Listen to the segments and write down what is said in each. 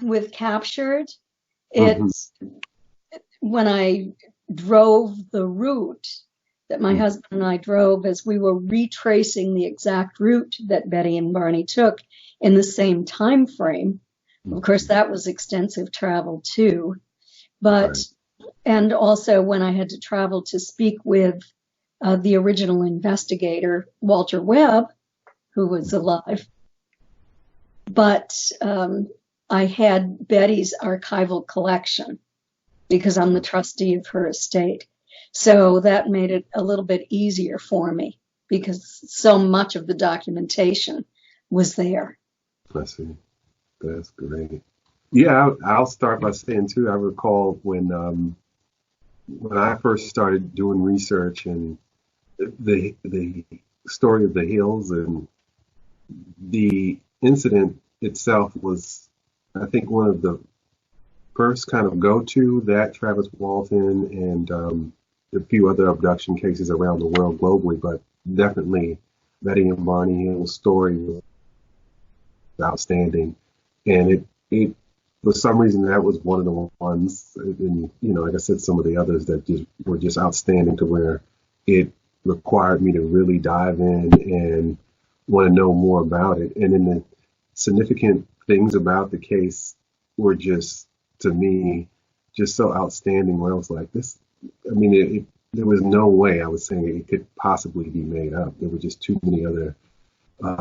with captured, Mm-hmm. it's when I drove the route that my husband and I drove as we were retracing the exact route that Betty and Barney took in the same time frame. Of course, that was extensive travel too. But, Right. and also when I had to travel to speak with the original investigator, Walter Webb, who was alive. But I had Betty's archival collection because I'm the trustee of her estate. So that made it a little bit easier for me because so much of the documentation was there. I see. That's great. Yeah, I'll start by saying too, I recall when I first started doing research and the story of the hills and the incident itself was, I think, one of the first kind of go-to that Travis Walton and a few other abduction cases around the world globally, but definitely Betty and Barney Hill's story was outstanding. And it for some reason that was one of the ones, and like I said, some of the others that just were just outstanding to where it required me to really dive in and want to know more about it. And then the significant things about the case were just, to me, just so outstanding where I was like, this, I mean, there was no way I was saying it could possibly be made up. There were just too many other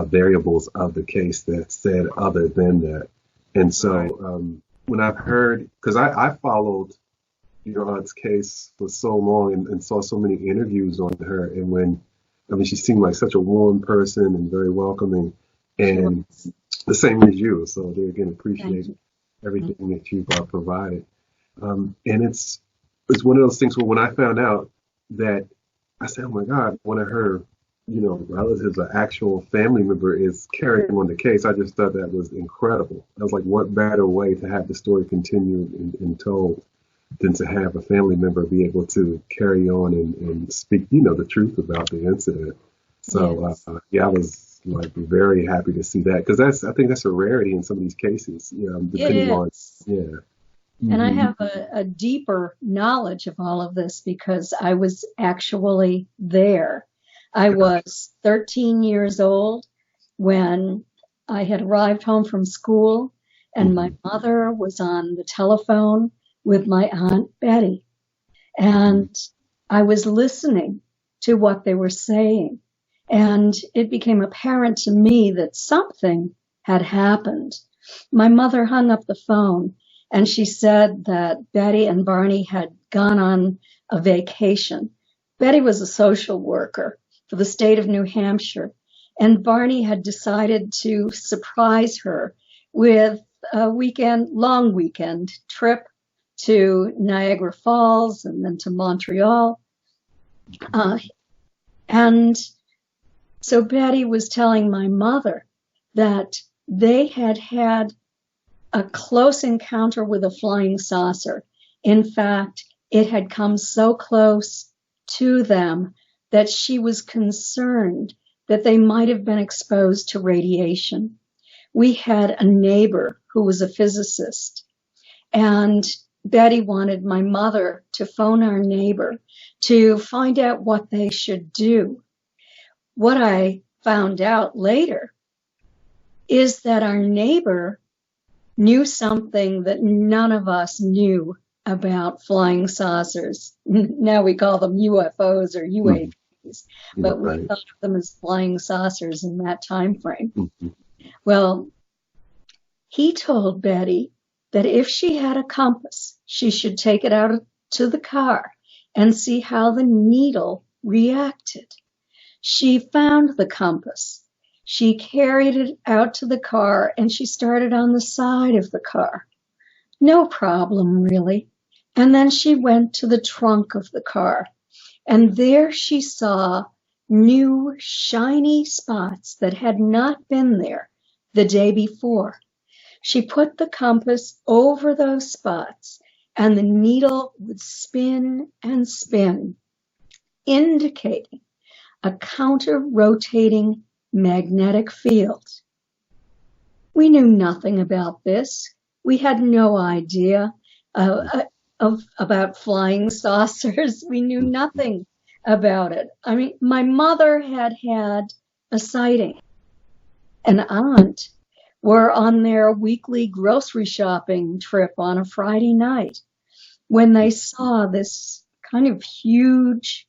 variables of the case that said other than that. And so when I've heard, because I followed your aunt's case for so long and saw so many interviews on her, and she seemed like such a warm person and very welcoming, and the same as you. So they again appreciate everything that you've provided. And it's one of those things where when I found out that, I said, oh my God, one of her relatives, an actual family member, is carrying on the case. I just thought that was incredible. I was like, what better way to have the story continued and told than to have a family member be able to carry on and speak, the truth about the incident. So, I was like very happy to see that because I think that's a rarity in some of these cases, depending on, yeah. And I have a deeper knowledge of all of this because I was actually there. I was 13 years old when I had arrived home from school, and my mother was on the telephone with my Aunt Betty. And I was listening to what they were saying. And it became apparent to me that something had happened. My mother hung up the phone and she said that Betty and Barney had gone on a vacation. Betty was a social worker for the state of New Hampshire, and Barney had decided to surprise her with a long weekend trip to Niagara Falls and then to Montreal. And so Betty was telling my mother that they had had a close encounter with a flying saucer. In fact, it had come so close to them that she was concerned that they might have been exposed to radiation. We had a neighbor who was a physicist, and Betty wanted my mother to phone our neighbor to find out what they should do. What I found out later is that our neighbor knew something that none of us knew about flying saucers. Now we call them UFOs or UAPs, but we thought of them as flying saucers in that time frame. Well, he told Betty that if she had a compass, she should take it out to the car and see how the needle reacted. She found the compass. She carried it out to the car and she started on the side of the car. No problem, really. And then she went to the trunk of the car, and there she saw new shiny spots that had not been there the day before. She put the compass over those spots, and the needle would spin and spin, indicating a counter-rotating magnetic field. We knew nothing about this. We had no idea about flying saucers. We knew nothing about it. I mean, my mother had a sighting. An aunt were on their weekly grocery shopping trip on a Friday night when they saw this kind of huge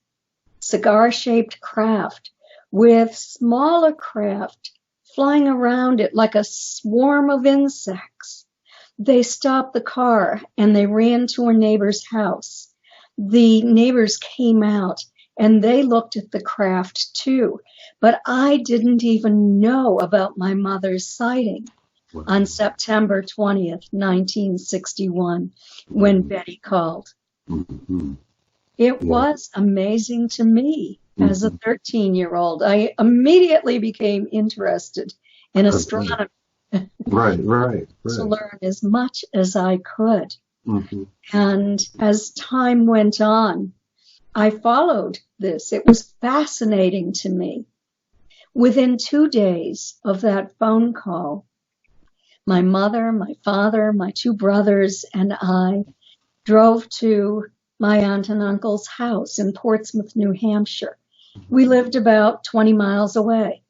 cigar-shaped craft with smaller craft flying around it like a swarm of insects. They stopped the car and they ran to a neighbor's house. The neighbors came out and they looked at the craft too. But I didn't even know about my mother's sighting on September 20th, 1961, when Betty called. It was amazing to me as a 13-year-old. I immediately became interested in astronomy. Right. To learn as much as I could. And as time went on, I followed this. It was fascinating to me. Within 2 days of that phone call, my mother, my father, my 2 brothers, and I drove to my aunt and uncle's house in Portsmouth, New Hampshire. We lived about 20 miles away.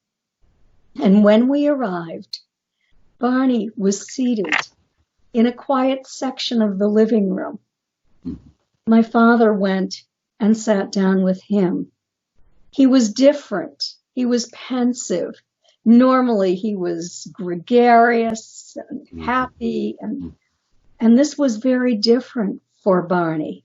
And when we arrived, Barney was seated in a quiet section of the living room. My father went and sat down with him. He was different. He was pensive. Normally he was gregarious and happy, and this was very different for Barney.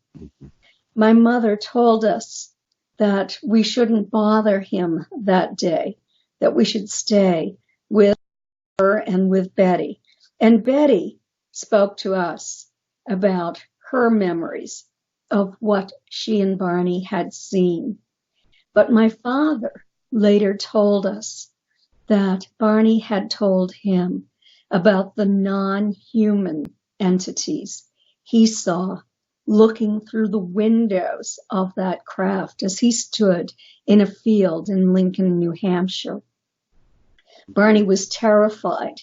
My mother told us that we shouldn't bother him that day, that we should stay with her and with Betty. And Betty spoke to us about her memories of what she and Barney had seen. But my father later told us that Barney had told him about the non-human entities he saw looking through the windows of that craft as he stood in a field in Lincoln, New Hampshire. Barney was terrified,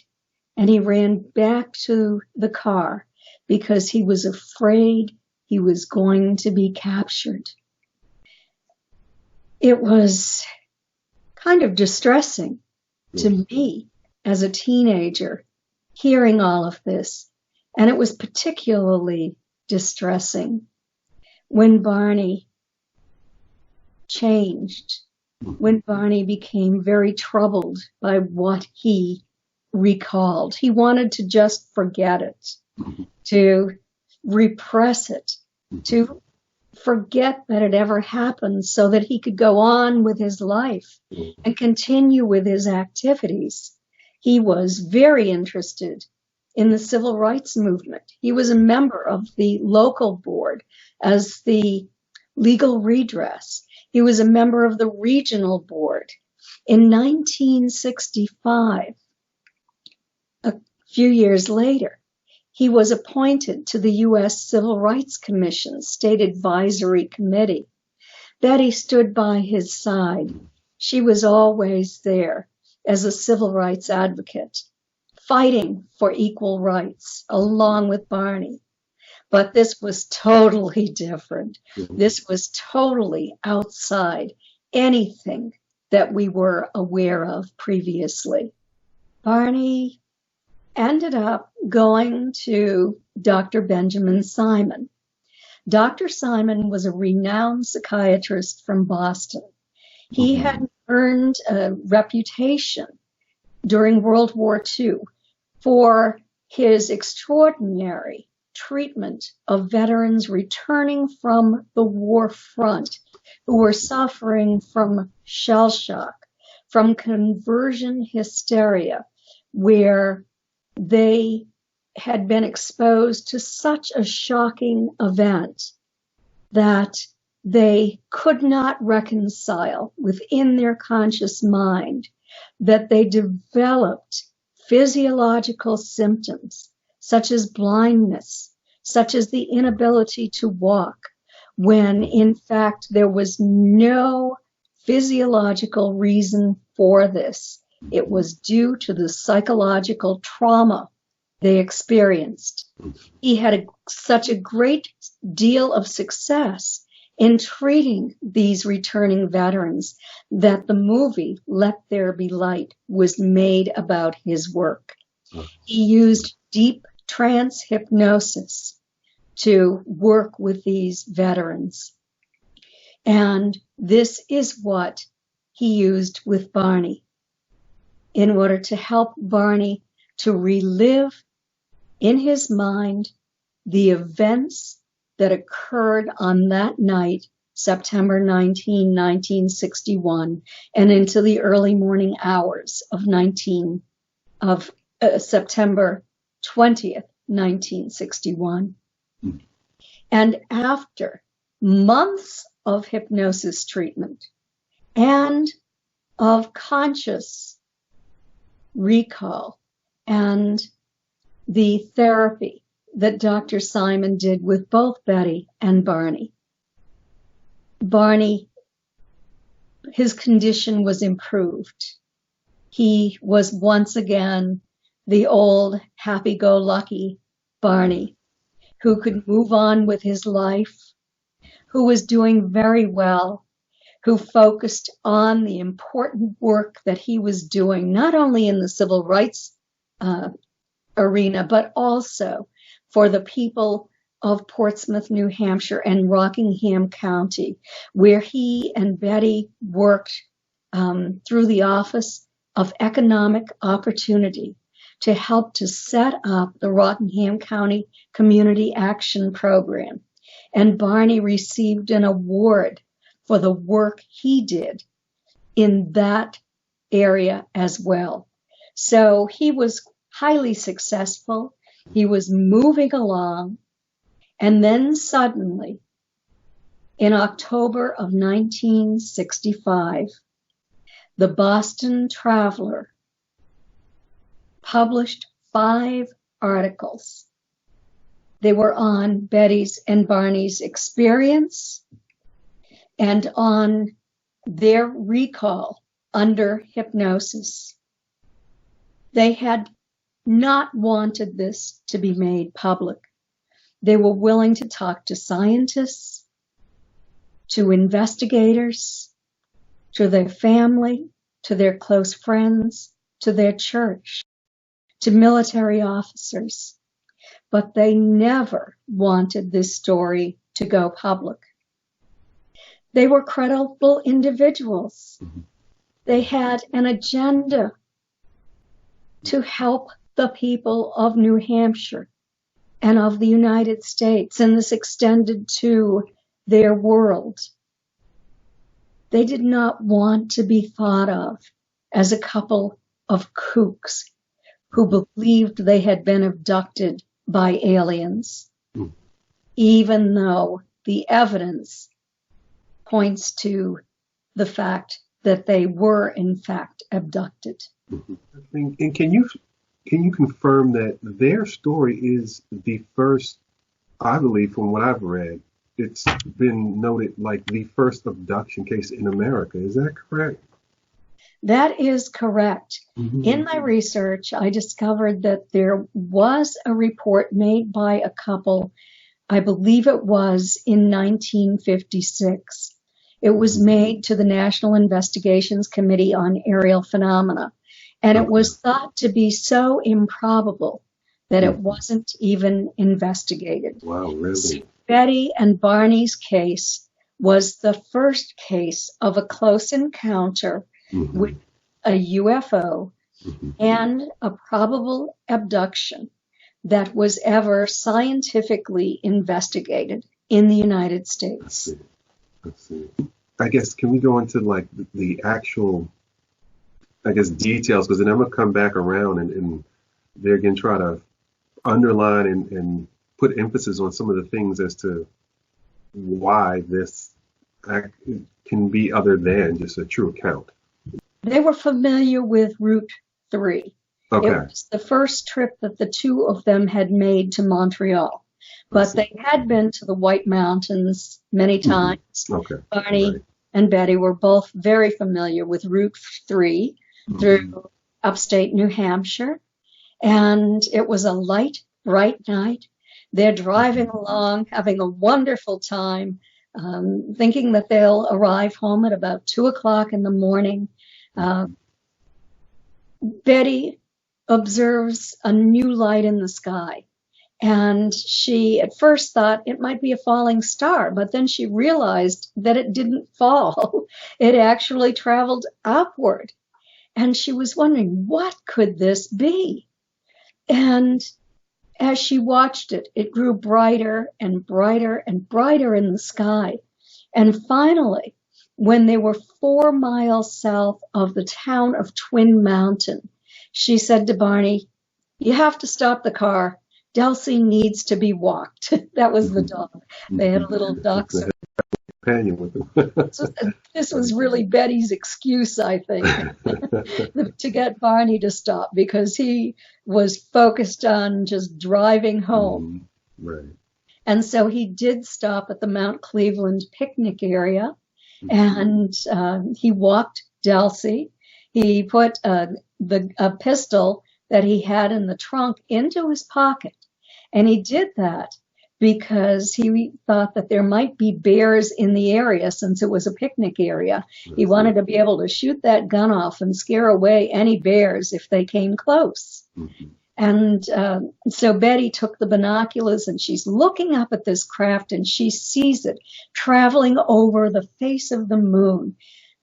and he ran back to the car because he was afraid he was going to be captured. It was kind of distressing to me as a teenager hearing all of this, and it was particularly distressing when Barney changed, when Barney became very troubled by what he recalled. He wanted to just forget it, to repress it, to forget that it ever happened so that he could go on with his life and continue with his activities. He was very interested in the civil rights movement. He was a member of the local board as the legal redress. He was a member of the regional board. In 1965, a few years later, he was appointed to the U.S. Civil Rights Commission State Advisory Committee. Betty stood by his side. She was always there as a civil rights advocate, fighting for equal rights along with Barney. But this was totally different. This was totally outside anything that we were aware of previously. Barney ended up going to Dr. Benjamin Simon. Dr. Simon was a renowned psychiatrist from Boston. He had earned a reputation during World War II for his extraordinary treatment of veterans returning from the war front who were suffering from shell shock, from conversion hysteria, where they had been exposed to such a shocking event that they could not reconcile within their conscious mind, that they developed physiological symptoms such as blindness, such as the inability to walk, when in fact there was no physiological reason for this. It was due to the psychological trauma they experienced. He had such a great deal of success in treating these returning veterans that the movie Let There Be Light was made about his work. He used deep trance hypnosis to work with these veterans. And this is what he used with Barney in order to help Barney to relive in his mind the events that occurred on that night, September 19, 1961, and into the early morning hours of September 20th, 1961. And after months of hypnosis treatment and of conscious recall and the therapy that Dr. Simon did with both Betty and Barney, his condition was improved. He was once again the old happy-go-lucky Barney who could move on with his life, who was doing very well, who focused on the important work that he was doing, not only in the civil rights arena, but also for the people of Portsmouth, New Hampshire, and Rockingham County, where he and Betty worked through the Office of Economic Opportunity to help to set up the Rockingham County Community Action Program. And Barney received an award for the work he did in that area as well. So he was highly successful. He was moving along. And then suddenly, in October of 1965, the Boston Traveler published 5 articles. They were on Betty's and Barney's experience and on their recall under hypnosis. They had not wanted this to be made public. They were willing to talk to scientists, to investigators, to their family, to their close friends, to their church, to military officers. But they never wanted this story to go public. They were credible individuals. They had an agenda to help the people of New Hampshire and of the United States, and this extended to their world. They did not want to be thought of as a couple of kooks who believed they had been abducted by aliens, even though the evidence points to the fact that they were in fact abducted. And can you confirm that their story is the first, I believe from what I've read, it's been noted like the first abduction case in America. Is that correct? That is correct. In my research, I discovered that there was a report made by a couple, I believe it was in 1956. It was made to the National Investigations Committee on Aerial Phenomena, and it was thought to be so improbable that it wasn't even investigated. Wow, really? So Betty and Barney's case was the first case of a close encounter with a UFO and a probable abduction that was ever scientifically investigated in the United States. Let's see. I guess, can we go into like the actual, I guess, details? Because then I'm going to come back around and they're going to try to underline and put emphasis on some of the things as to why this can be other than just a true account. They were familiar with Route 3. Okay. It was the first trip that the two of them had made to Montreal. But they had been to the White Mountains many times. Okay. Barney and Betty were both very familiar with Route 3 through upstate New Hampshire. And it was a light, bright night. They're driving along, having a wonderful time, thinking that they'll arrive home at about 2 o'clock in the morning. Betty observes a new light in the sky. And she at first thought it might be a falling star, but then she realized that it didn't fall. It actually traveled upward. And she was wondering, what could this be? And as she watched it, it grew brighter and brighter and brighter in the sky. And finally, when they were 4 miles south of the town of Twin Mountain, she said to Barney, "You have to stop the car. Delcy needs to be walked." That was the dog. They had a little dachshund. Companion with them. This was really Betty's excuse, I think, to get Barney to stop, because he was focused on just driving home. Right. And so he did stop at the Mount Cleveland picnic area, and he walked Delcy. He put a pistol that he had in the trunk into his pocket. And he did that because he thought that there might be bears in the area, since it was a picnic area. He wanted to be able to shoot that gun off and scare away any bears if they came close. And so Betty took the binoculars, and she's looking up at this craft, and she sees it traveling over the face of the moon,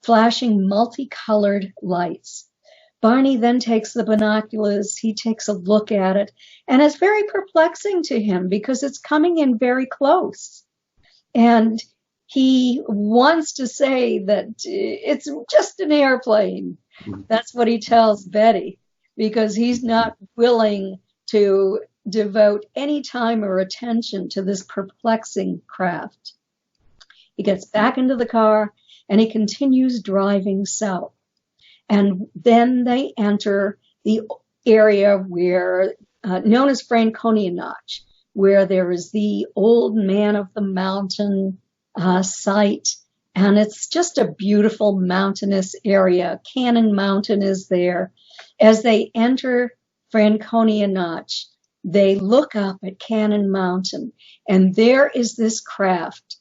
flashing multicolored lights. Barney then takes the binoculars, he takes a look at it, and it's very perplexing to him because it's coming in very close. And he wants to say that it's just an airplane. That's what he tells Betty, because he's not willing to devote any time or attention to this perplexing craft. He gets back into the car and he continues driving south. And then they enter the area where, known as Franconia Notch, where there is the old man of the mountain site. And it's just a beautiful mountainous area. Cannon Mountain is there. As they enter Franconia Notch, they look up at Cannon Mountain, and there is this craft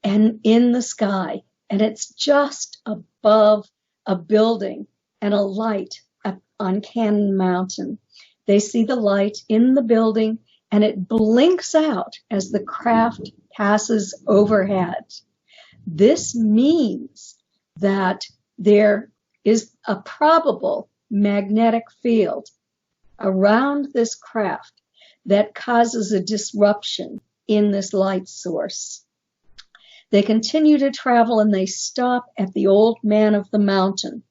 and in the sky, and it's just above a building and a light on Cannon Mountain. They see the light in the building, and it blinks out as the craft passes overhead. This means that there is a probable magnetic field around this craft that causes a disruption in this light source. They continue to travel, and they stop at the old man of the mountain.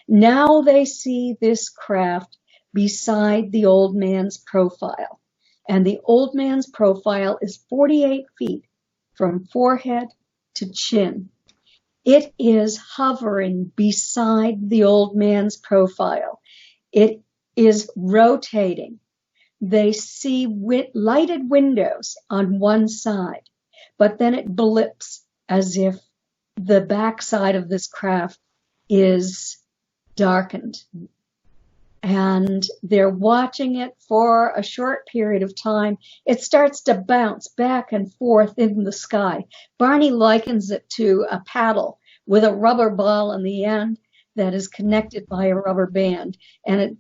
Now they see this craft beside the old man's profile. And the old man's profile is 48 feet from forehead to chin. It is hovering beside the old man's profile. It is rotating. They see lighted windows on one side, but then it blips as if the backside of this craft is darkened. And they're watching it for a short period of time. It starts to bounce back and forth in the sky. Barney likens it to a paddle with a rubber ball on the end that is connected by a rubber band. And it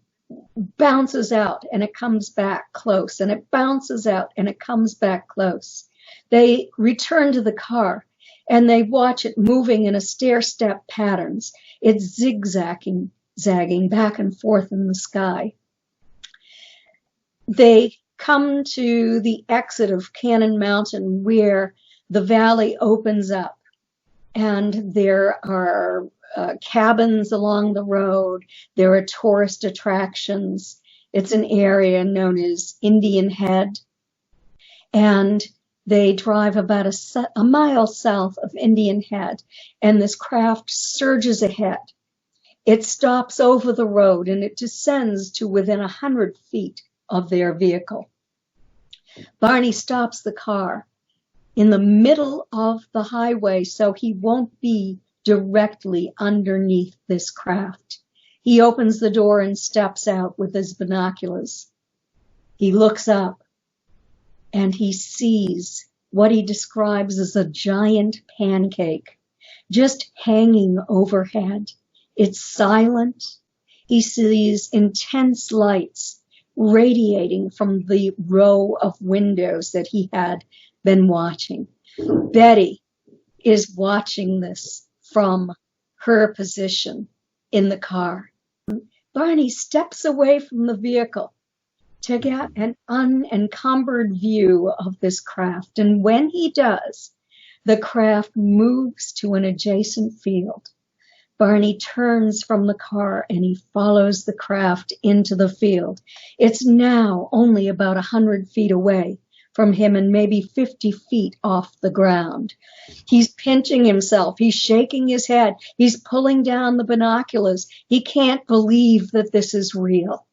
bounces out and it comes back close. And it bounces out and it comes back close. They return to the car and they watch it moving in a stair-step patterns. It's zigzagging back and forth in the sky. They come to the exit of Cannon Mountain where the valley opens up, and there are cabins along the road. There are tourist attractions. It's an area known as Indian Head. And they drive about a mile south of Indian Head, and this craft surges ahead. It stops over the road, and it descends to within 100 feet of their vehicle. Barney stops the car in the middle of the highway so he won't be directly underneath this craft. He opens the door and steps out with his binoculars. He looks up and he sees what he describes as a giant pancake just hanging overhead. It's silent. He sees intense lights radiating from the row of windows that he had been watching. Betty is watching this from her position in the car. Barney steps away from the vehicle to get an unencumbered view of this craft. And when he does, the craft moves to an adjacent field. Barney turns from the car and he follows the craft into the field. It's now only about 100 feet away from him and maybe 50 feet off the ground. He's pinching himself. He's shaking his head. He's pulling down the binoculars. He can't believe that this is real.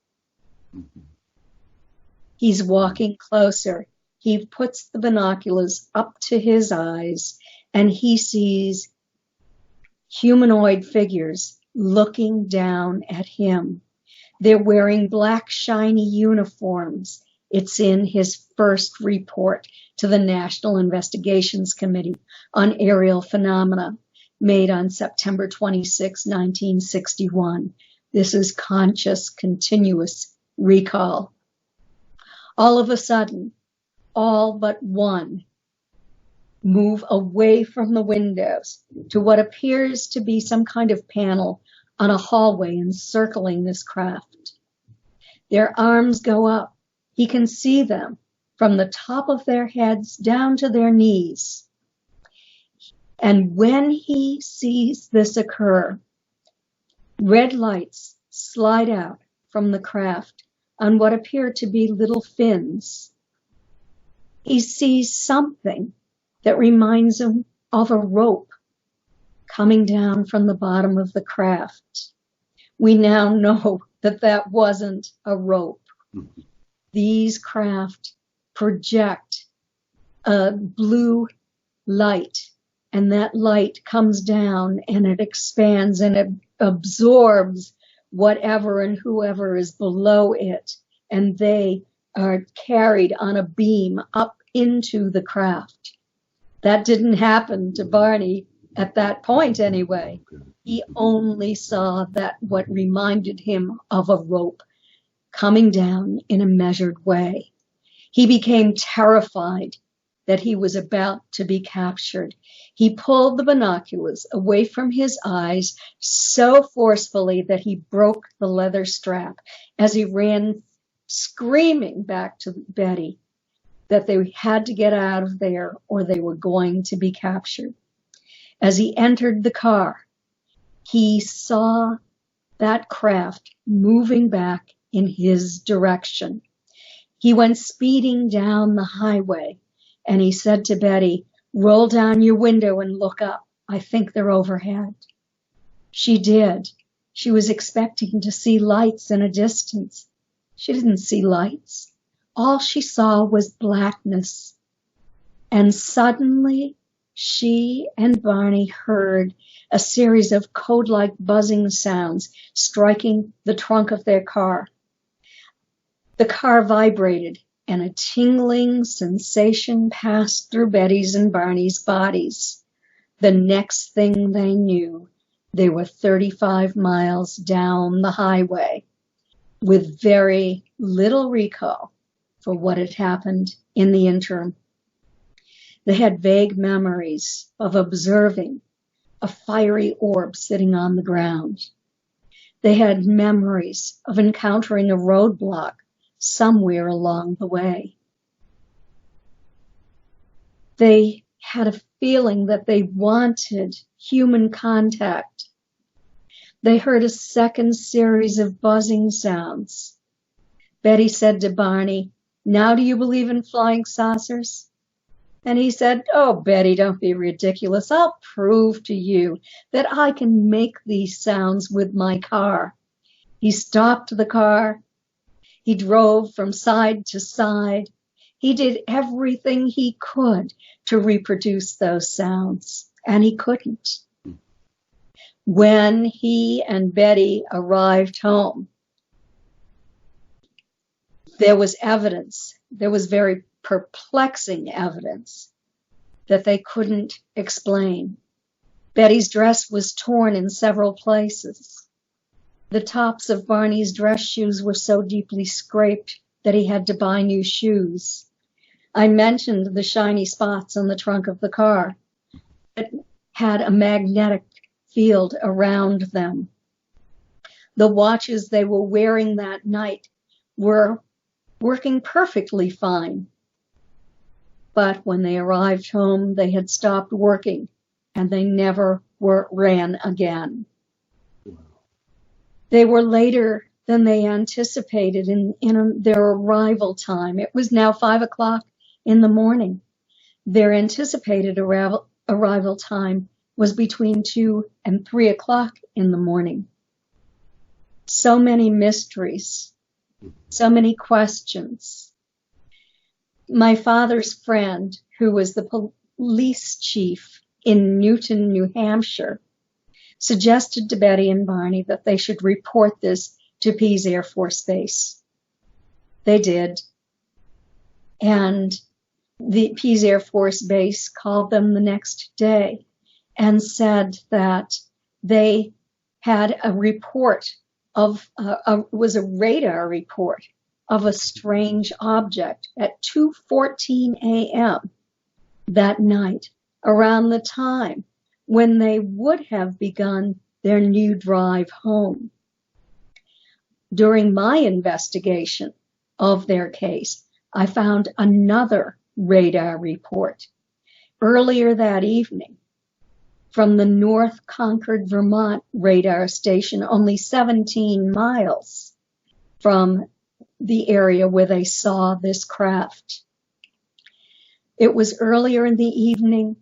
He's walking closer. He puts the binoculars up to his eyes and he sees humanoid figures looking down at him. They're wearing black, shiny uniforms. It's in his first report to the National Investigations Committee on Aerial Phenomena, made on September 26, 1961. This is conscious, continuous recall. All of a sudden, all but one move away from the windows to what appears to be some kind of panel on a hallway encircling this craft. Their arms go up. He can see them from the top of their heads down to their knees. And when he sees this occur, red lights slide out from the craft on what appear to be little fins. He sees something that reminds him of a rope coming down from the bottom of the craft. We now know that that wasn't a rope. These craft project a blue light, and that light comes down and it expands and it absorbs whatever and whoever is below it, and they are carried on a beam up into the craft. That didn't happen to Barney at that point anyway. He only saw that what reminded him of a rope coming down in a measured way. He became terrified that he was about to be captured. He pulled the binoculars away from his eyes so forcefully that he broke the leather strap as he ran screaming back to Betty that they had to get out of there or they were going to be captured. As he entered the car, he saw that craft moving back in his direction. He went speeding down the highway and he said to Betty, "Roll down your window and look up. I think they're overhead." She did. She was expecting to see lights in a distance. She didn't see lights. All she saw was blackness. And suddenly, she and Barney heard a series of code-like buzzing sounds striking the trunk of their car. The car vibrated, and a tingling sensation passed through Betty's and Barney's bodies. The next thing they knew, they were 35 miles down the highway with very little recall for what had happened in the interim. They had vague memories of observing a fiery orb sitting on the ground. They had memories of encountering a roadblock somewhere along the way. They had a feeling that they wanted human contact. They heard a second series of buzzing sounds. Betty said to Barney, "Now do you believe in flying saucers?" And he said, "Oh, Betty, don't be ridiculous. I'll prove to you that I can make these sounds with my car." He stopped the car. He drove from side to side. He did everything he could to reproduce those sounds, and he couldn't. When he and Betty arrived home, there was evidence, there was very perplexing evidence that they couldn't explain. Betty's dress was torn in several places. The tops of Barney's dress shoes were so deeply scraped that he had to buy new shoes. I mentioned the shiny spots on the trunk of the car. It had a magnetic field around them. The watches they were wearing that night were working perfectly fine. But when they arrived home, they had stopped working and they never ran again. They were later than they anticipated in their arrival time. It was now 5 o'clock in the morning. Their anticipated arrival time was between 2 and 3 o'clock in the morning. So many mysteries, so many questions. My father's friend, who was the police chief in Newton, New Hampshire, suggested to Betty and Barney that they should report this to Pease Air Force Base. They did. And the Pease Air Force Base called them the next day and said that they had a report of, was a radar report of a strange object at 2:14 a.m. that night, around the time when they would have begun their new drive home. During my investigation of their case, I found another radar report earlier that evening from the North Concord, Vermont radar station, only 17 miles from the area where they saw this craft. It was earlier in the evening.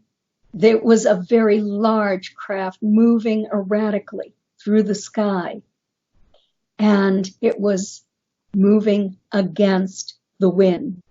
There was a very large craft moving erratically through the sky, and it was moving against the wind.